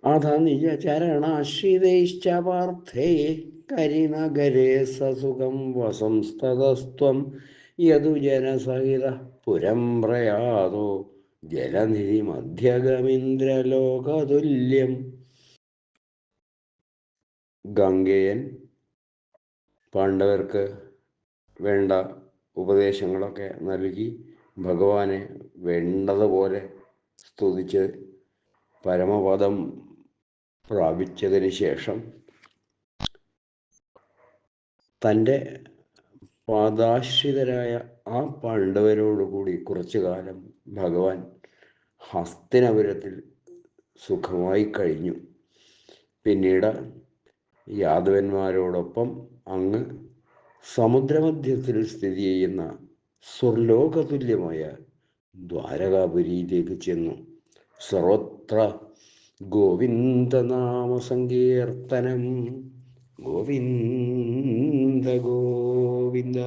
അധ നിജചരണാശ്രിതൈശ്ച പാർത്ഥേ കരിനഗരേ സസുഖം വസംസ്തതസ്ത്വം യദുജനസഹിത പുരം പ്രയാതോ ജലനിധി മധ്യഗമീന്ദ്രലോകതുല്യം. ഗംഗേയൻ പാണ്ഡവർക്ക് വേണ്ട ഉപദേശങ്ങളൊക്കെ നൽകി ഭഗവാനെ വേണ്ടതുപോലെ സ്തുതിച്ച് പരമപദം പ്രാപിച്ചതിന് ശേഷം തൻ്റെ പാദാശ്രിതരായ ആ പാണ്ഡവരോടുകൂടി കുറച്ചു കാലം ഭഗവാൻ ഹസ്തിനപുരത്തിൽ സുഖമായി കഴിഞ്ഞു. പിന്നീട് യാദവന്മാരോടൊപ്പം അങ്ങ് സമുദ്രമധ്യത്തിൽ സ്ഥിതി ചെയ്യുന്ന സ്വർലോകതുല്യമായ ദ്വാരകാപുരിയിലേക്ക് ചെന്നു. സർവത്ര ഗോവിന്ദനാമസങ്കീർത്തനം. ഗോവിന്ദ ഗോവിന്ദ.